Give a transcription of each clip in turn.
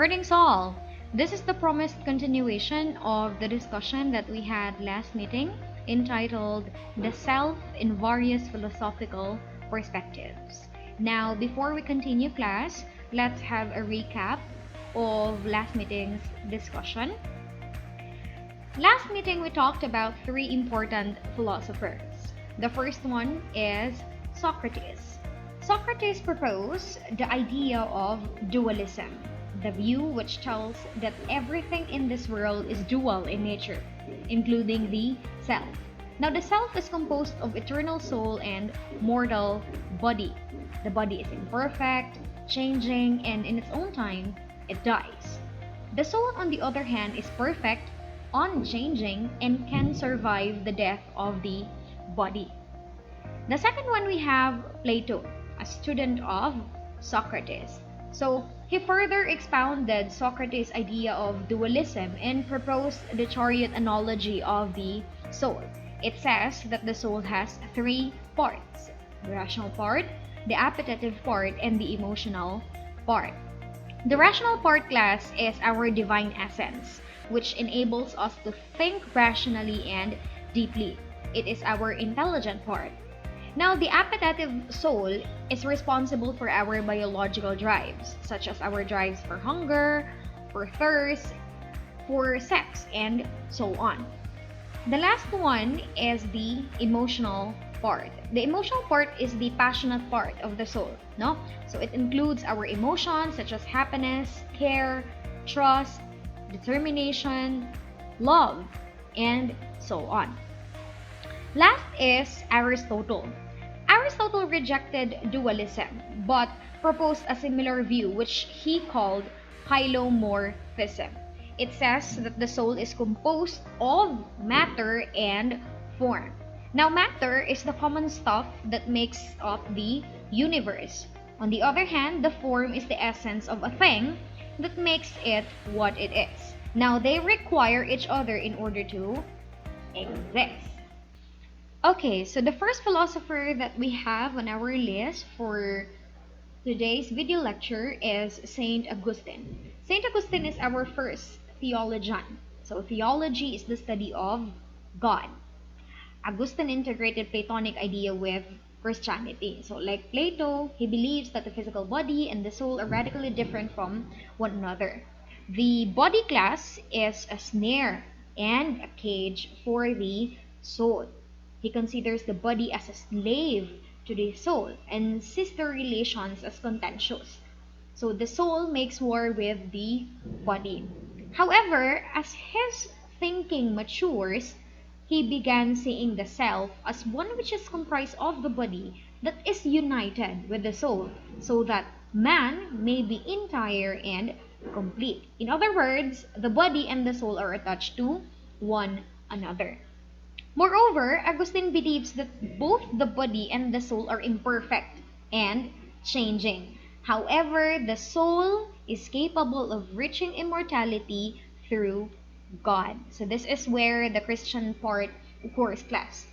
Greetings all! This is the promised continuation of the discussion that we had last meeting entitled The Self in Various Philosophical Perspectives. Now, before we continue class, let's have a recap of last meeting's discussion. Last meeting we talked about three important philosophers. The first one is Socrates. Socrates proposed the idea of dualism, the view which tells that everything in this world is dual in nature, including the self. Now, the self is composed of eternal soul and mortal body. The body is imperfect, changing, and in its own time, it dies. The soul, on the other hand, is perfect, unchanging, and can survive the death of the body. The second one, we have Plato, a student of Socrates. So he further expounded Socrates' idea of dualism and proposed the chariot analogy of the soul. It says that the soul has three parts: the rational part, the appetitive part, and the emotional part. The rational part class is our divine essence, which enables us to think rationally and deeply. It is our intelligent part. Now, the appetitive soul is responsible for our biological drives, such as our drives for hunger, for thirst, for sex, and so on. The last one is the emotional part. The emotional part is the passionate part of the soul, no? So it includes our emotions such as happiness, care, trust, determination, love, and so on. Last is Aristotle. Aristotle rejected dualism but proposed a similar view which he called hylomorphism. It says that the soul is composed of matter and form. Now, matter is the common stuff that makes up the universe. On the other hand, the form is the essence of a thing that makes it what it is. Now, they require each other in order to exist. Okay, so the first philosopher that we have on our list for today's video lecture is Saint Augustine. Saint Augustine is our first theologian. So theology is the study of God. Augustine integrated Platonic idea with Christianity. So like Plato, he believes that the physical body and the soul are radically different from one another. The body class is a snare and a cage for the soul. He considers the body as a slave to the soul and sister relations as contentious. So the soul makes war with the body. However, as his thinking matures, he began seeing the self as one which is comprised of the body that is united with the soul, so that man may be entire and complete. In other words, the body and the soul are attached to one another. Moreover, Augustine believes that both the body and the soul are imperfect and changing. However, the soul is capable of reaching immortality through God. So this is where the Christian part occurs class.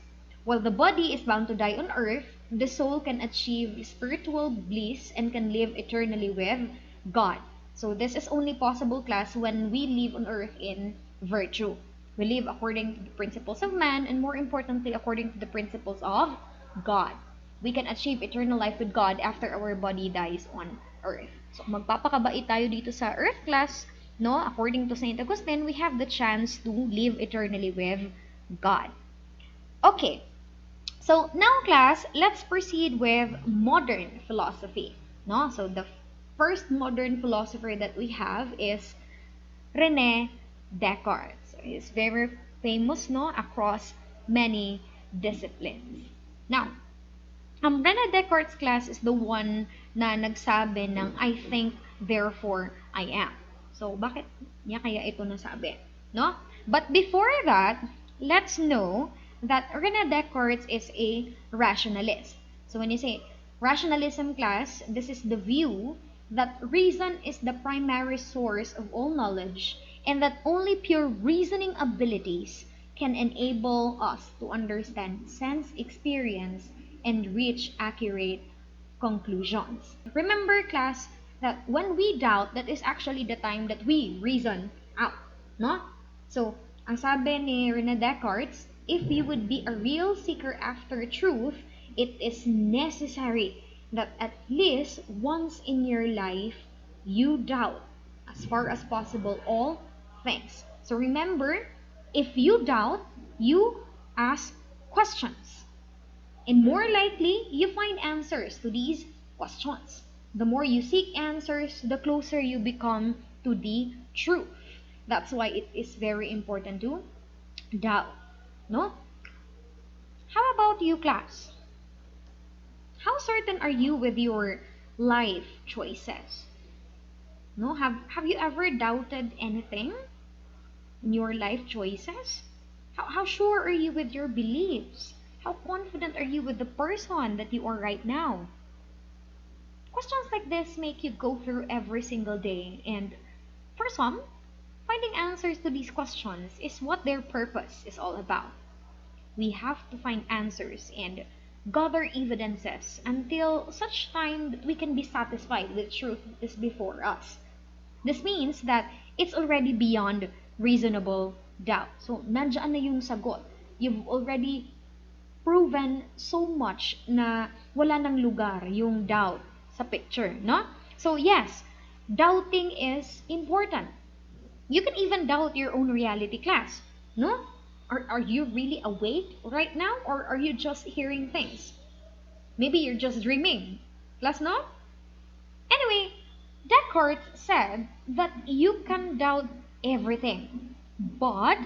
While the body is bound to die on earth, the soul can achieve spiritual bliss and can live eternally with God. So this is only possible class when we live on earth in virtue. We live according to the principles of man and more importantly according to the principles of God. We can achieve eternal life with God after our body dies on earth. So magpapakabait tayo dito sa earth class, no? According to Saint Augustine, we have the chance to live eternally with God. Okay. So now class, let's proceed with modern philosophy, no? So the first modern philosopher that we have is René Descartes. Is very famous, no, across many disciplines. Now, René Descartes' class is the one na nagsabi ng I think, therefore I am. So, bakit niya kaya ito nasabi? No? But before that, let's know that René Descartes is a rationalist. So, when you say rationalism class, this is the view that reason is the primary source of all knowledge and that only pure reasoning abilities can enable us to understand sense experience and reach accurate conclusions. Remember class, That when we doubt, that is actually the time that we reason out, no? So, ang sabi ni René Descartes, if you would be a real seeker after truth, it is necessary that at least once in your life you doubt as far as possible all things. So remember, if you doubt, you ask questions. And more likely, you find answers to these questions. The more you seek answers, the closer you become to the truth. That's why it is very important to doubt. No? How about you, class? How certain are you with your life choices? No? Have you ever doubted anything in your life choices? How sure are you with your beliefs? How confident are you with the person that you are right now? Questions like this make you go through every single day, and for some, finding answers to these questions is what their purpose is all about. We have to find answers and gather evidences until such time that we can be satisfied with truth that is before us. This means that it's already beyond reasonable doubt. So, nandiyan na yung sagot. You've already proven so much na wala nang lugar yung doubt sa picture, no? So, yes, doubting is important. You can even doubt your own reality, class, no? Are you really awake right now, or are you just hearing things? Maybe you're just dreaming. Class, no? Anyway, Descartes said that you can doubt everything, but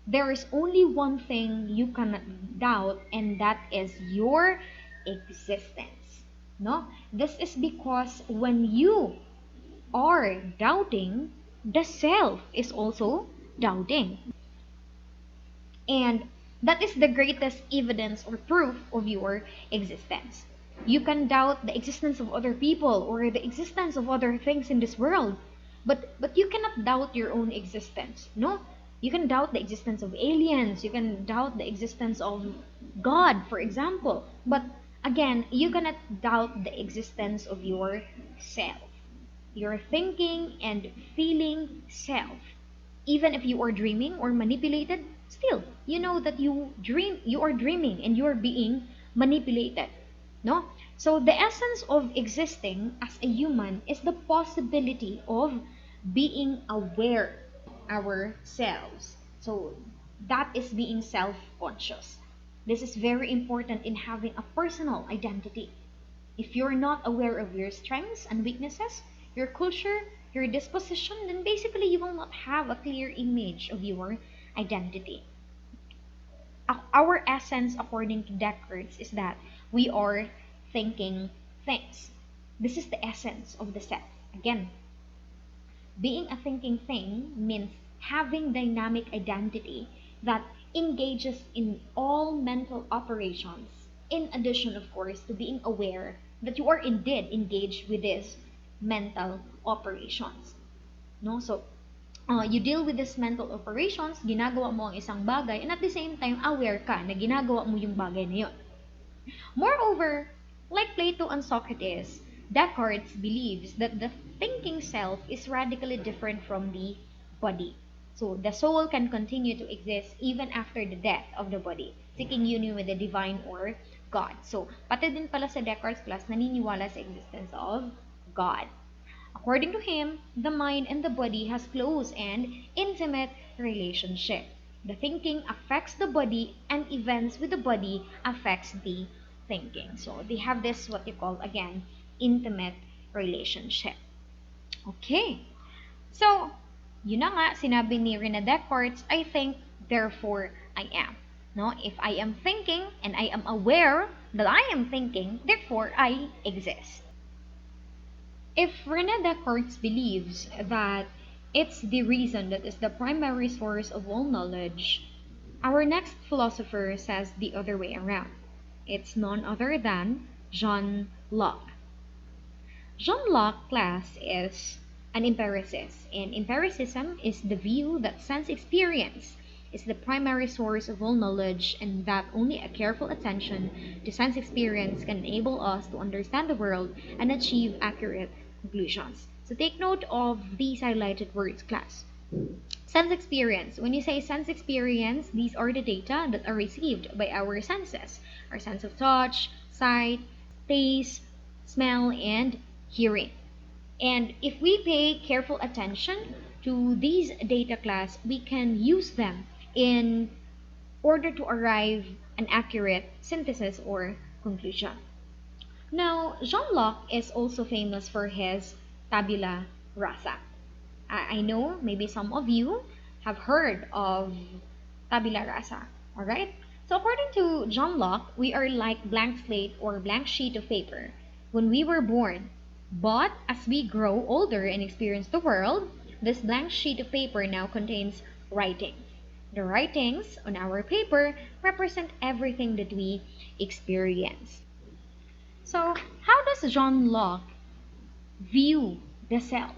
there is only one thing you cannot doubt, and that is your existence. No? This is because when you are doubting, the self is also doubting. And that is the greatest evidence or proof of your existence. You can doubt the existence of other people or the existence of other things in this world, but you cannot doubt your own existence. No? You can doubt the existence of aliens, you can doubt the existence of God, for example. But again, you cannot doubt the existence of yourself. Your thinking and feeling self. Even if you are dreaming or manipulated, still, you know that you are dreaming and you are being manipulated. No? So the essence of existing as a human is the possibility of being aware of ourselves. So that is being self-conscious. This is very important in having a personal identity. If you're not aware of your strengths and weaknesses, your culture, your disposition, then basically you will not have a clear image of your identity. Our essence, according to Descartes, is that we are thinking things. This is the essence of the self. Again, being a thinking thing means having dynamic identity that engages in all mental operations, in addition, of course, to being aware that you are indeed engaged with these mental operations. No? So, you deal with these mental operations, ginagawa mo ang isang bagay, and at the same time, aware ka na ginagawa mo yung bagay na yun. Moreover, like Plato and Socrates, Descartes believes that the thinking self is radically different from the body. So, the soul can continue to exist even after the death of the body, seeking union with the divine or God. So, pati din pala sa Descartes class, naniniwala sa existence of God. According to him, the mind and the body has close and intimate relationship. The thinking affects the body, and events with the body affects the thinking. So they have this what you call again intimate relationship. Okay. So, yun na nga sinabi ni René Descartes, I think, therefore I am. No, if I am thinking and I am aware that I am thinking, therefore I exist. If René Descartes believes that it's the reason that is the primary source of all knowledge, our next philosopher says the other way around. It's none other than John Locke. John Locke, class, is an empiricist, and empiricism is the view that sense experience is the primary source of all knowledge, and that only a careful attention to sense experience can enable us to understand the world and achieve accurate conclusions. So take note of these highlighted words, class. Sense experience. When you say sense experience, these are the data that are received by our senses. Our sense of touch, sight, taste, smell, and hearing. And if we pay careful attention to these data, class, we can use them in order to arrive an accurate synthesis or conclusion. Now, Jean Locke is also famous for his tabula rasa. I know maybe some of you have heard of tabula rasa, alright? So according to John Locke, we are like blank slate or blank sheet of paper when we were born. But as we grow older and experience the world, this blank sheet of paper now contains writings. The writings on our paper represent everything that we experience. So how does John Locke view the self?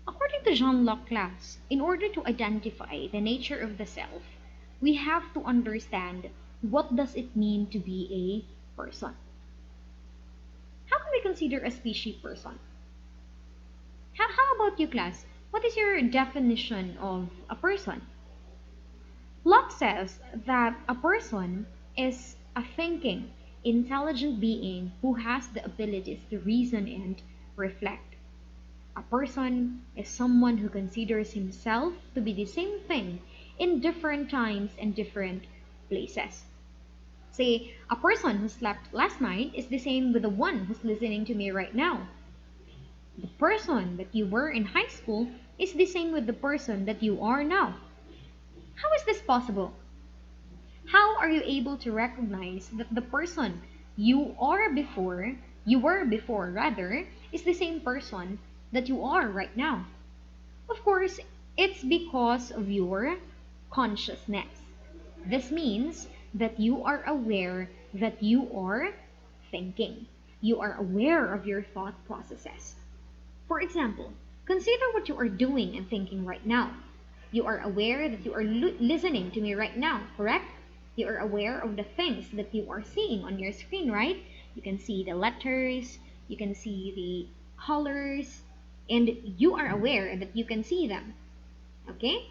According to Jean Locke, class, in order to identify the nature of the self, we have to understand what does it mean to be a person. How can we consider a species person? How about you, class? What is your definition of a person? Locke says that a person is a thinking, intelligent being who has the abilities to reason and reflect. A person is someone who considers himself to be the same thing in different times and different places. Say, a person who slept last night is the same with the one who's listening to me right now. The person that you were in high school is the same with the person that you are now. How is this possible? How are you able to recognize that the person you were before rather, is the same person that you are right now? Of course, it's because of your consciousness. This means that you are aware that you are thinking. You are aware of your thought processes. For example, consider what you are doing and thinking right now. You are aware that you are listening to me right now, correct? You are aware of the things that you are seeing on your screen, right? You can see the letters, you can see the colors, and you are aware that you can see them. Okay?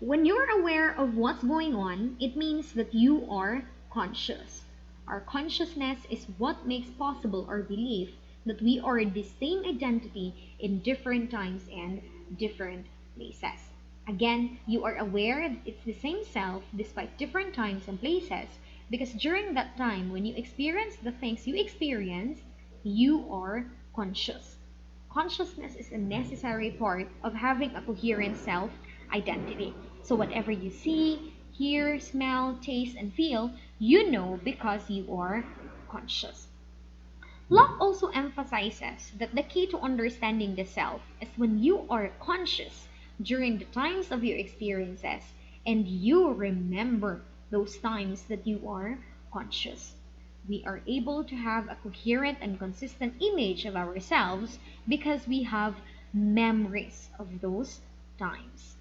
When you're aware of what's going on, it means that you are conscious. Our consciousness is what makes possible our belief that we are the same identity in different times and different places. Again, you are aware that it's the same self despite different times and places because during that time when you experience the things you experience, you are conscious. Consciousness is a necessary part of having a coherent self identity. So whatever you see, hear, smell, taste, and feel, you know because you are conscious. Locke also emphasizes that the key to understanding the self is when you are conscious during the times of your experiences and you remember those times that you are conscious. We are able to have a coherent and consistent image of ourselves because we have memories of those times.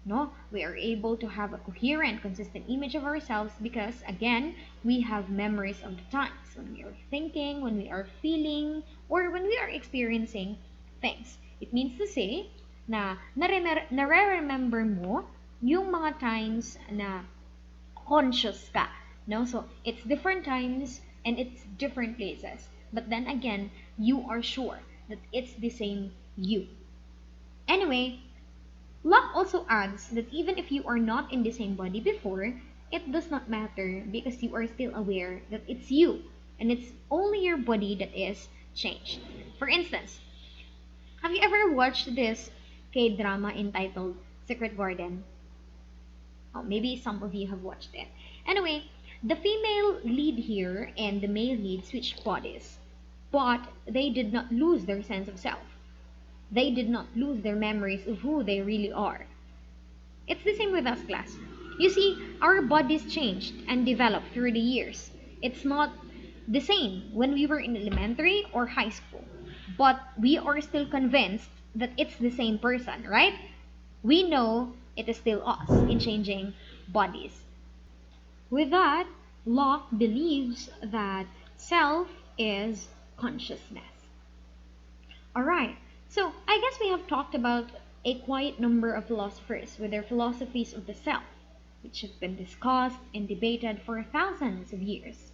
No, we are able to have a coherent, consistent image of ourselves because, again, we have memories of the times when we are thinking, when we are feeling, or when we are experiencing things. It means to say na nare-remember mo yung mga times na conscious ka. No? So, it's different times and it's different places. But then again, you are sure that it's the same you. Anyway, Locke also adds that even if you are not in the same body before, it does not matter because you are still aware that it's you and it's only your body that is changed. For instance, have you ever watched this K-drama entitled Secret Garden? Oh, maybe some of you have watched it. Anyway, the female lead here and the male lead switched bodies, but they did not lose their sense of self. They did not lose their memories of who they really are. It's the same with us, class. You see, our bodies changed and developed through the years. It's not the same when we were in elementary or high school, but we are still convinced that it's the same person, right? We know it is still us in changing bodies. With that, Locke believes that self is consciousness. Alright, so I guess we have talked about a quite number of philosophers with their philosophies of the self, which have been discussed and debated for thousands of years.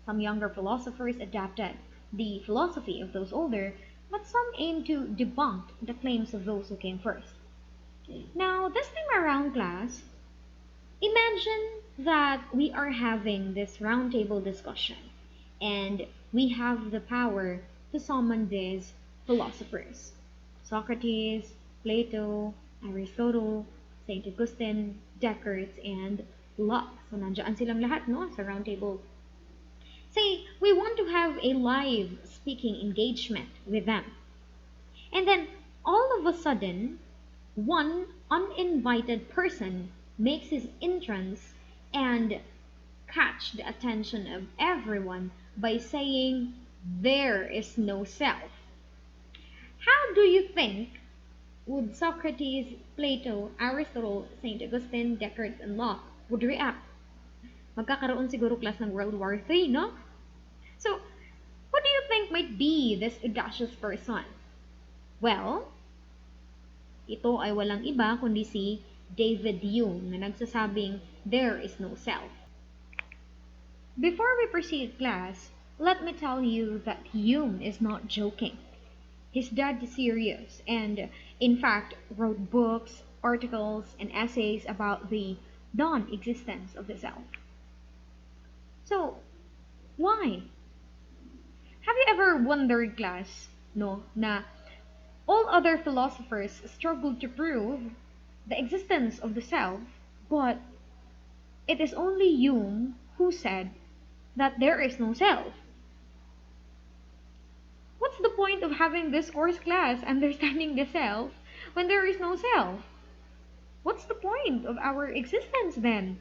Some younger philosophers adapted the philosophy of those older, but some aim to debunk the claims of those who came first. Now, this time around, class, imagine that we are having this roundtable discussion and we have the power to summon these philosophers: Socrates, Plato, Aristotle, Saint Augustine, Descartes, and Locke. So nandiyan silang lahat, no, sa roundtable. Say, we want to have a live speaking engagement with them. And then all of a sudden, one uninvited person makes his entrance and catch the attention of everyone by saying there is no self. How do you think would Socrates, Plato, Aristotle, St. Augustine, Descartes, and Locke would react? Magkakaroon siguro class ng World War III, no? So, what do you think might be this audacious person? Well, ito ay walang iba kundi si David Hume na nagsasabing there is no self. Before we proceed, class, let me tell you that Hume is not joking. He's dead serious and, in fact, wrote books, articles, and essays about the non-existence of the self. So, why? Have you ever wondered, class, no, na all other philosophers struggled to prove the existence of the self, but it is only Hume who said that there is no self? What's the point of having this course, class, understanding the self, when there is no self? What's the point of our existence then?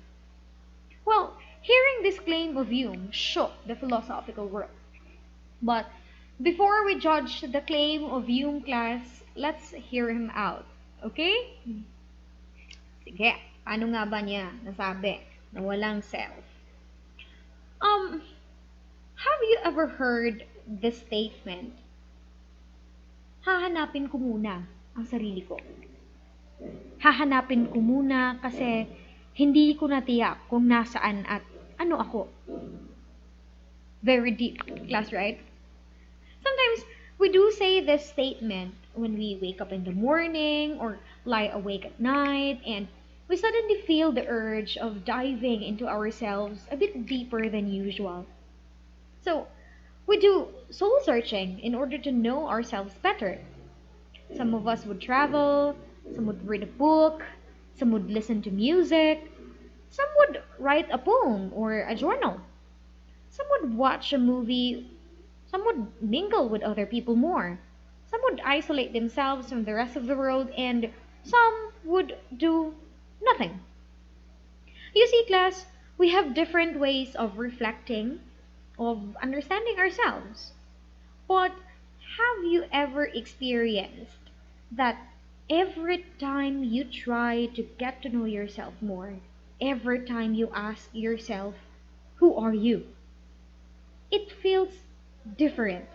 Well, hearing this claim of Hume shook the philosophical world. But before we judge the claim of Hume, class, let's hear him out. Okay? Sige, paano nga ba niya nasabi na walang self? Have you ever heard this statement? Hahanapin ko muna ang sarili ko. Hahanapin ko muna kasi hindi ko natiyak kung nasaan at ano ako. Very deep, class, right? Sometimes we do say this statement when we wake up in the morning or lie awake at night, and we suddenly feel the urge of diving into ourselves a bit deeper than usual. So, we do soul searching in order to know ourselves better. Some of us would travel, some would read a book, some would listen to music, some would write a poem or a journal, some would watch a movie, some would mingle with other people more, some would isolate themselves from the rest of the world, and some would do nothing. You see, class, we have different ways of reflecting, of understanding ourselves. But have you ever experienced that every time you try to get to know yourself more, every time you ask yourself, who are you? It feels different,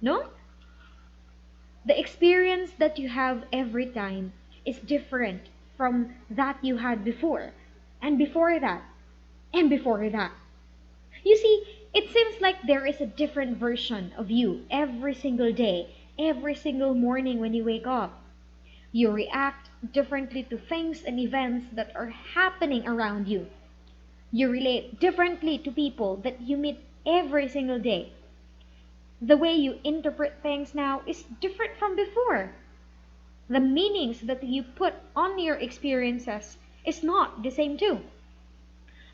no? The experience that you have every time is different from that you had before, and before that, and before that. You see, it seems like there is a different version of you every single day, every single morning when you wake up. You react differently to things and events that are happening around you. You relate differently to people that you meet every single day. The way you interpret things now is different from before. The meanings that you put on your experiences is not the same too.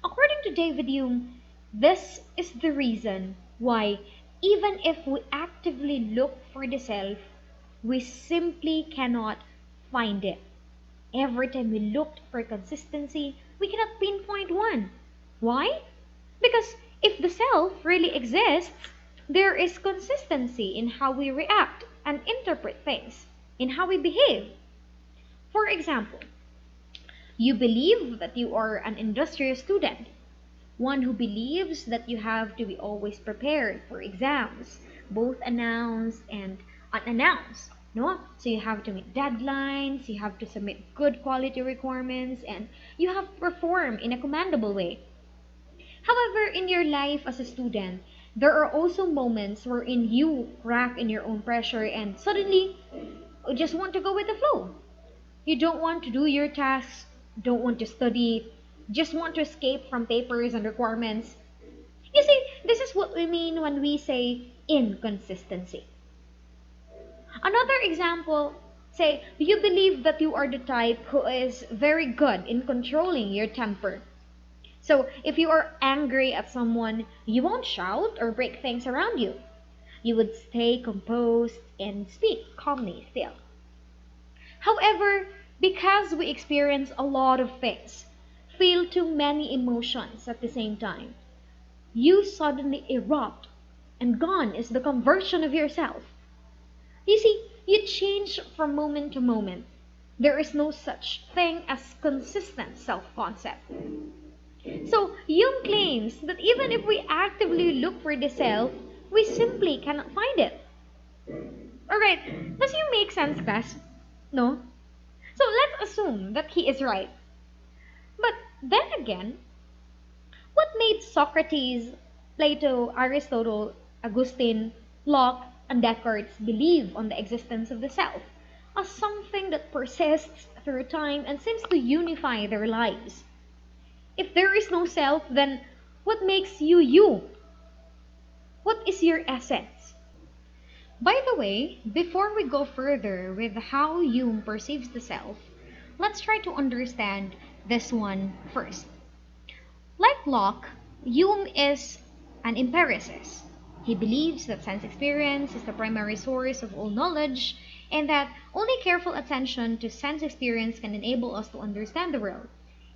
According to David Hume, this is the reason why, even if we actively look for the self, we simply cannot find it. Every time we looked for consistency, we cannot pinpoint one. Why? Because if the self really exists, there is consistency in how we react and interpret things, in how we behave. For example, you believe that you are an industrial student, one who believes that you have to be always prepared for exams, both announced and unannounced. No? So you have to meet deadlines, you have to submit good quality requirements, and you have to perform in a commendable way. However, in your life as a student, there are also moments wherein you crack in your own pressure and suddenly you just want to go with the flow. You don't want to do your tasks, don't want to study, just want to escape from papers and requirements. You see, this is what we mean when we say inconsistency. Another example, say you believe that you are the type who is very good in controlling your temper. So if you are angry at someone, you won't shout or break things around you. You would stay composed and speak calmly still. However, because we experience a lot of things, feel too many emotions at the same time, you suddenly erupt, and gone is the conversion of yourself. You see, you change from moment to moment. There is no such thing as consistent self-concept. So, Hume claims that even if we actively look for the self, we simply cannot find it. Alright, does Hume make sense, class? No? So let's assume that he is right. But then again, what made Socrates, Plato, Aristotle, Augustine, Locke, and Descartes believe on the existence of the self as something that persists through time and seems to unify their lives? If there is no self, then what makes you you? What is your essence? By the way, before we go further with how Hume perceives the self, let's try to understand this one first. Like Locke, Hume is an empiricist. He believes that sense experience is the primary source of all knowledge and that only careful attention to sense experience can enable us to understand the world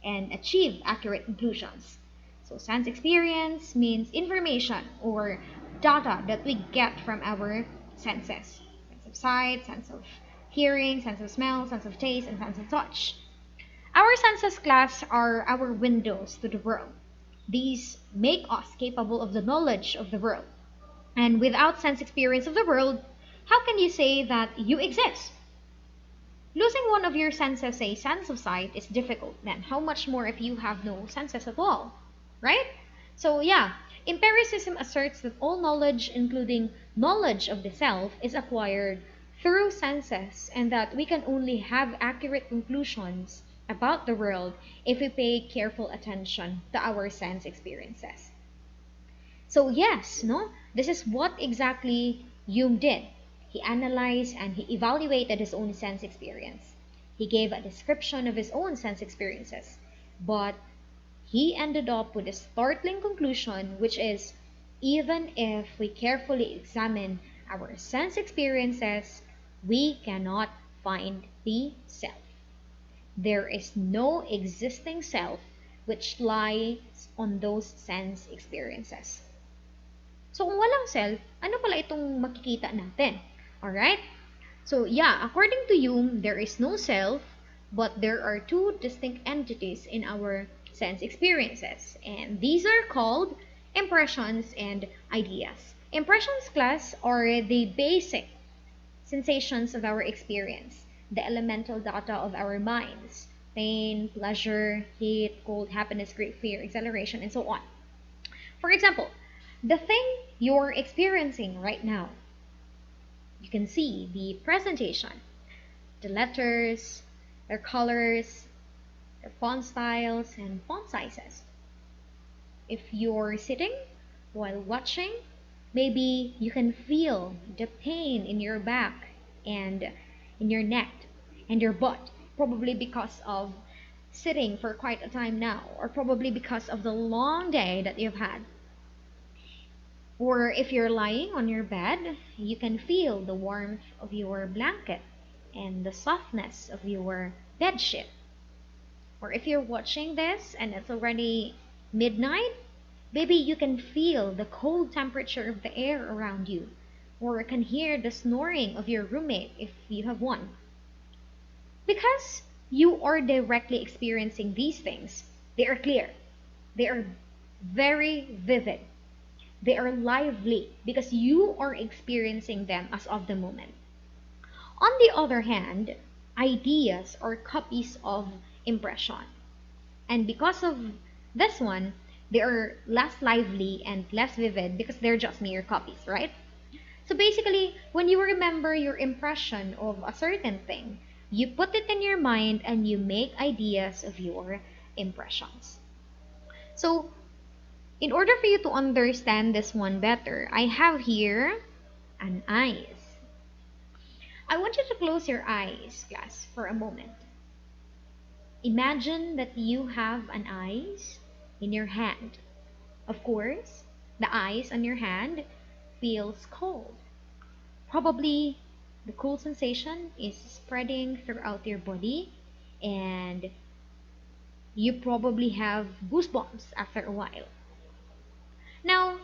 and achieve accurate conclusions. So sense experience means information or data that we get from our senses. Sense of sight, sense of hearing, sense of smell, sense of taste, and sense of touch. Our senses, class, are our windows to the world. These make us capable of the knowledge of the world. And without sense experience of the world, how can you say that you exist? Losing one of your senses, say sense of sight, is difficult. Then how much more if you have no senses at all, right? So yeah, empiricism asserts that all knowledge, including knowledge of the self, is acquired through senses and that we can only have accurate conclusions about the world if we pay careful attention to our sense experiences. So yes, no, this is what exactly Hume did. He analyzed and he evaluated his own sense experience. He gave a description of his own sense experiences, but he ended up with a startling conclusion, which is even if we carefully examine our sense experiences, we cannot find the self. There is no existing self which lies on those sense experiences. So kung walang self, ano pala itong makikita natin? Alright? So yeah, according to Hume, there is no self, but there are two distinct entities in our sense experiences. And these are called impressions and ideas. Impressions, class, are the basic sensations of our experience, the elemental data of our minds: pain, pleasure, heat, cold, happiness, grief, fear, exhilaration, and so on. For example, the thing you're experiencing right now, you can see the presentation, the letters, their colors, their font styles, and font sizes. If you're sitting while watching, maybe you can feel the pain in your back and in your neck and your butt, probably because of sitting for quite a time now, or probably because of the long day that you've had. Or if you're lying on your bed, you can feel the warmth of your blanket and the softness of your bed sheet. Or if you're watching this and it's already midnight, maybe you can feel the cold temperature of the air around you, or can hear the snoring of your roommate if you have one. Because you are directly experiencing these things, they are clear. They are very vivid. They are lively because you are experiencing them as of the moment. On the other hand, ideas are copies of impression. And because of this one, they are less lively and less vivid because they're just mere copies, right? So basically, when you remember your impression of a certain thing, you put it in your mind and you make ideas of your impressions. So, in order for you to understand this one better, I have here an eyes. I want you to close your eyes, class, for a moment. Imagine that you have an ice in your hand. Of course, the ice on your hand feels cold. Probably the cool sensation is spreading throughout your body, and you probably have goosebumps after a while. Now,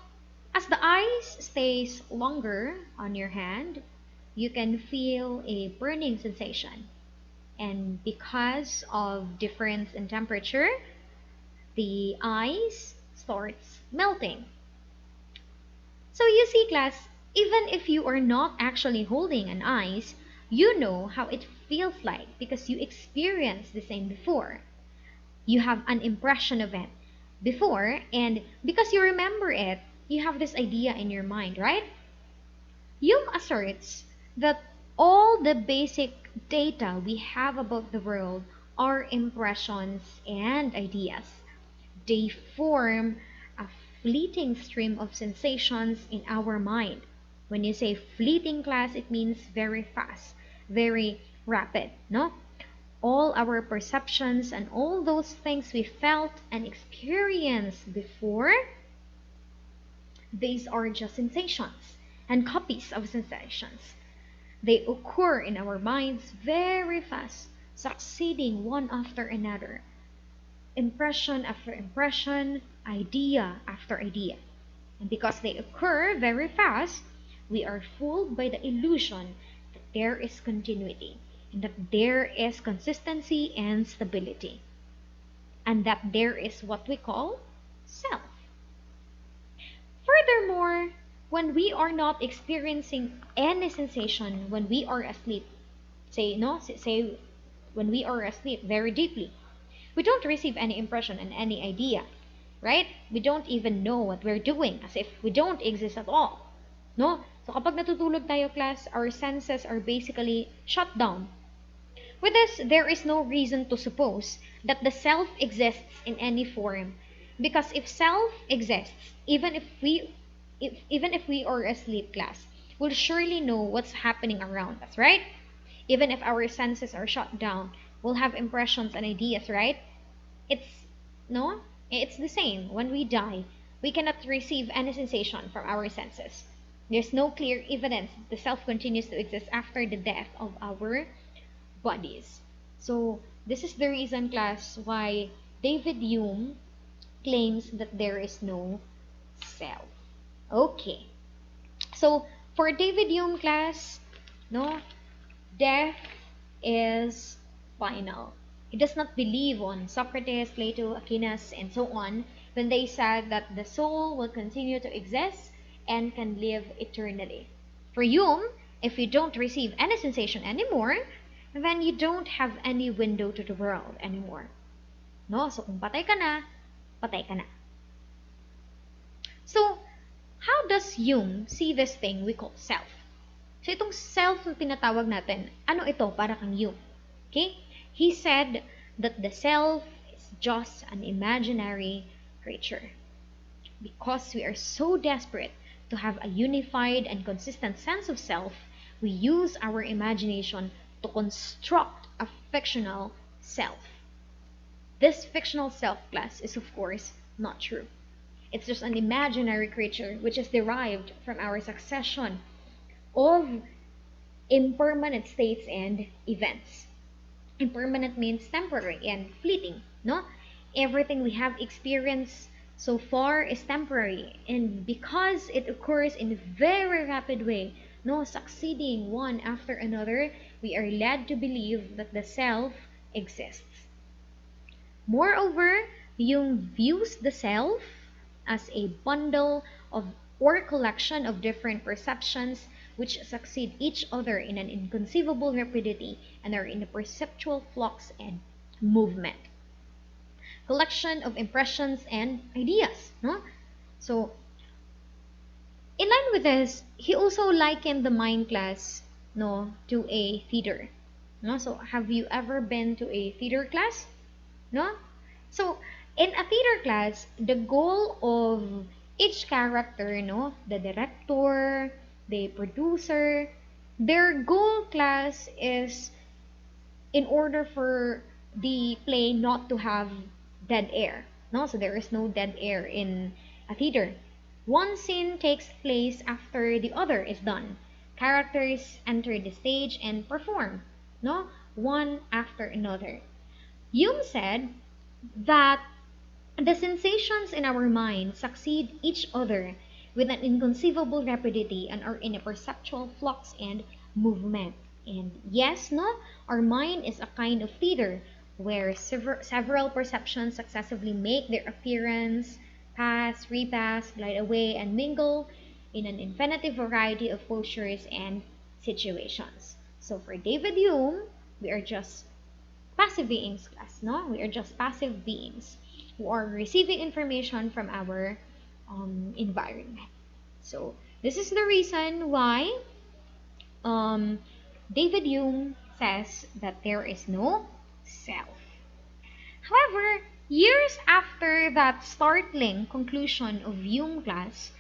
as the ice stays longer on your hand, you can feel a burning sensation. And because of difference in temperature, the ice starts melting. So you see, class, even if you are not actually holding an ice, you know how it feels like because you experienced the same before. You have an impression of it before, and because you remember it, you have this idea in your mind, right? Hume asserts that all the basic data we have about the world are impressions and ideas. They form a fleeting stream of sensations in our mind. When you say fleeting, class, it means very fast, very rapid, no? All our perceptions and all those things we felt and experienced before, these are just sensations and copies of sensations. They occur in our minds very fast, succeeding one after another. Impression after impression, idea after idea. And because they occur very fast, we are fooled by the illusion that there is continuity, and that there is consistency and stability, and that there is what we call self. Furthermore, when we are not experiencing any sensation when we are asleep, say when we are asleep very deeply, we don't receive any impression and any idea, right? We don't even know what we're doing, as if we don't exist at all. No? So kapag natutulog tayo, class, our senses are basically shut down. With this, there is no reason to suppose that the self exists in any form. Because if self exists, even if we are asleep, class, we'll surely know what's happening around us, right? Even if our senses are shut down, we'll have impressions and ideas, right? It's no, it's the same. When we die, we cannot receive any sensation from our senses. There's no clear evidence that the self continues to exist after the death of our bodies. So this is the reason, class, why David Hume claims that there is no self. Okay. So for David Hume, class, no, death is final. He does not believe on Socrates, Plato, Aquinas, and so on when they said that the soul will continue to exist and can live eternally. For Hume, if you don't receive any sensation anymore, then you don't have any window to the world anymore. No? So kung patay ka na, patay ka na. So, how does Hume see this thing we call self? So itong self na tinatawag natin, ano ito para kang Hume? Okay? He said that the self is just an imaginary creature. Because we are so desperate to have a unified and consistent sense of self, we use our imagination to construct a fictional self. This fictional self, class, is of course not true. It's just an imaginary creature which is derived from our succession of impermanent states and events. Impermanent means temporary and fleeting, no? Everything we have experienced so far is temporary, and because it occurs in a very rapid way, no, succeeding one after another, we are led to believe that the self exists. Moreover, Jung views the self as a bundle of or collection of different perceptions which succeed each other in an inconceivable rapidity and are in a perceptual flux and movement. Collection of impressions and ideas. No? So, in line with this, he also likened the mind class to a theater. No? So, have you ever been to a theater class? No? So, in a theater class, the goal of each character, the director, the producer, their goal class is in order for the play not to have dead air. No, so there is no dead air in a theater. One scene takes place after the other is done. Characters enter the stage and perform, one after another. Hume said that the sensations in our mind succeed each other with an inconceivable rapidity and are in a perceptual flux and movement. And yes, our mind is a kind of theater where several perceptions successively make their appearance, pass, repass, glide away, and mingle in an infinite variety of postures and situations. So for David Hume, we are just passive beings class, we are just passive beings who are receiving information from our environment. So this is the reason why David Hume says that there is no self. However, years after that startling conclusion of Hume class,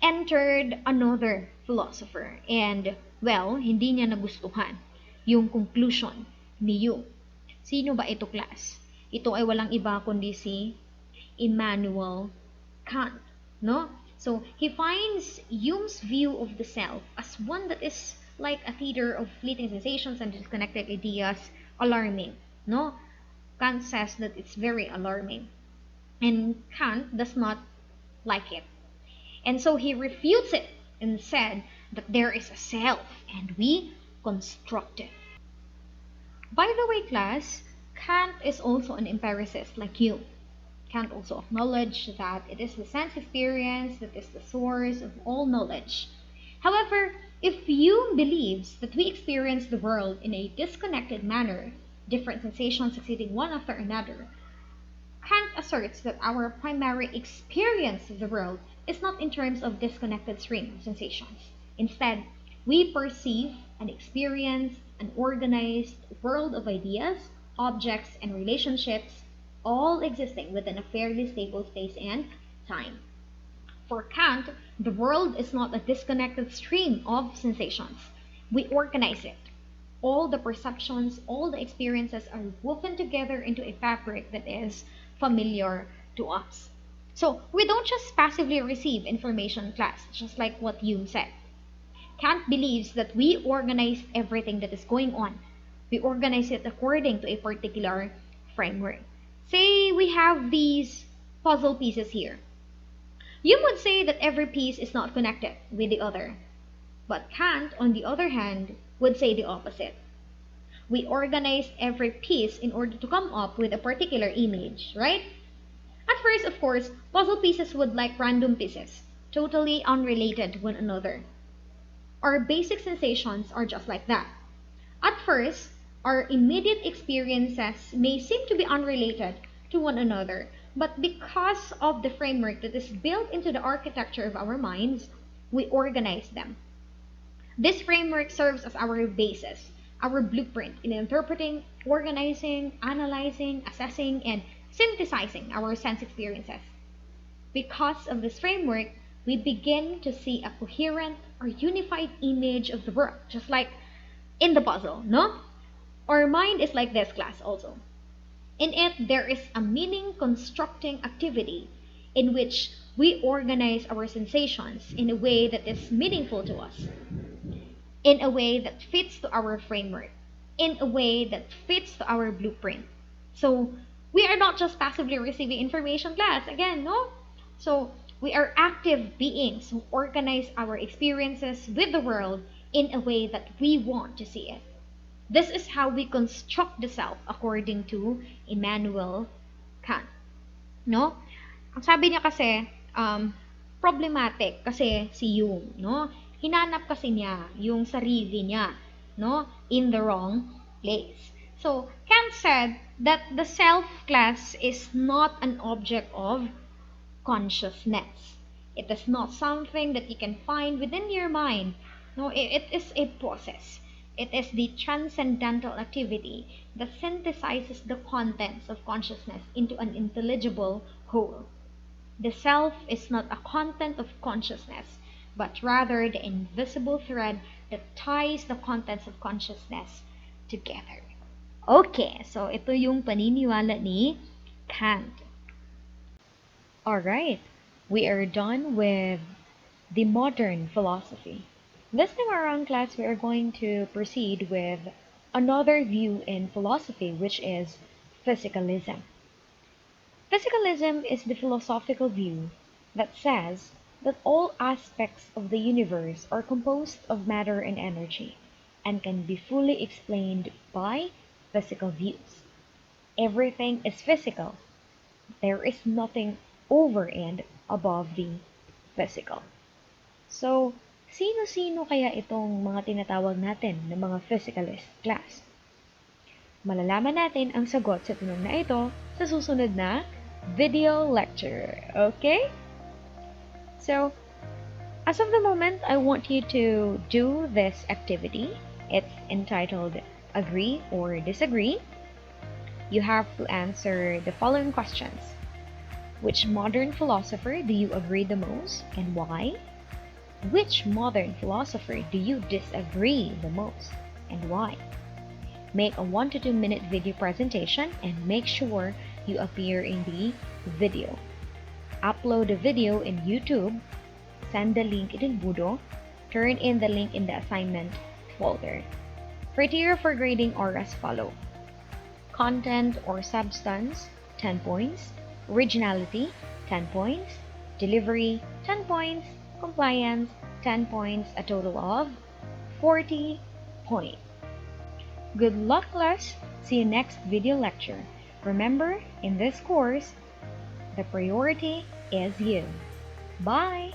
entered another philosopher and, hindi niya nagustuhan yung conclusion ni Hume. Sino ba ito, class? Ito ay walang iba kundi si Immanuel Kant, So, he finds Hume's view of the self as one that is like a theater of fleeting sensations and disconnected ideas alarming, Kant says that it's very alarming. And Kant does not like it. And so he refutes it and said that there is a self and we construct it. By the way, class, Kant is also an empiricist like Hume. Kant also acknowledged that it is the sense experience that is the source of all knowledge. However, if Hume believes that we experience the world in a disconnected manner, different sensations succeeding one after another, Kant asserts that our primary experience of the world is not in terms of disconnected stream of sensations. Instead, we perceive and experience an organized world of ideas, objects, and relationships, all existing within a fairly stable space and time. For Kant, the world is not a disconnected stream of sensations. We organize it. All the perceptions, all the experiences are woven together into a fabric that is familiar to us. So we don't just passively receive information, class, just like what Hume said. Kant believes that we organize everything that is going on. We organize it according to a particular framework. Say we have these puzzle pieces here. Hume would say that every piece is not connected with the other. But Kant, on the other hand, would say the opposite. We organize every piece in order to come up with a particular image, right? At first, of course, puzzle pieces would like random pieces, totally unrelated to one another. Our basic sensations are just like that. At first, our immediate experiences may seem to be unrelated to one another, but because of the framework that is built into the architecture of our minds, we organize them. This framework serves as our basis, our blueprint in interpreting, organizing, analyzing, assessing, and synthesizing our sense experiences. Because of this framework, we begin to see a coherent or unified image of the world, just like in the puzzle, Our mind is like this, class, also. In it, there is a meaning-constructing activity in which we organize our sensations in a way that is meaningful to us, in a way that fits to our framework, in a way that fits to our blueprint. So we are not just passively receiving information, class, again, So we are active beings who organize our experiences with the world in a way that we want to see it. This is how we construct the self according to Immanuel Kant. Ang sabi niya kasi, problematic kasi si Hume, no? Hinanap kasi niya yung sarili niya, no? In the wrong place. So, Kant said that the self class is not an object of consciousness. It is not something that you can find within your mind. No, it is a process. It is the transcendental activity that synthesizes the contents of consciousness into an intelligible whole. The self is not a content of consciousness, but rather the invisible thread that ties the contents of consciousness together. Okay, so ito yung paniniwala ni Kant. Alright, we are done with the modern philosophy. This time around, class, we are going to proceed with another view in philosophy, which is physicalism. Physicalism is the philosophical view that says that all aspects of the universe are composed of matter and energy and can be fully explained by physical views. Everything is physical. There is nothing over and above the physical. So, sino-sino kaya itong mga tinatawag natin na mga physicalist class? Malalaman natin ang sagot sa tanong na ito sa susunod na video lecture. Okay? So, as of the moment, I want you to do this activity. It's entitled Agree or Disagree. You have to answer the following questions. Which modern philosopher do you agree the most and why? Which modern philosopher do you disagree the most and why? Make a 1 to 2 minute video presentation and make sure you appear in the video. Upload the video in YouTube, send the link in Budo, turn in the link in the assignment folder. Criteria for grading are as follow. Content or substance, 10 points. Originality, 10 points. Delivery, 10 points. Compliance, 10 points, a total of 40 points. Good luck, class! See you next video lecture. Remember, in this course, the priority is you. Bye!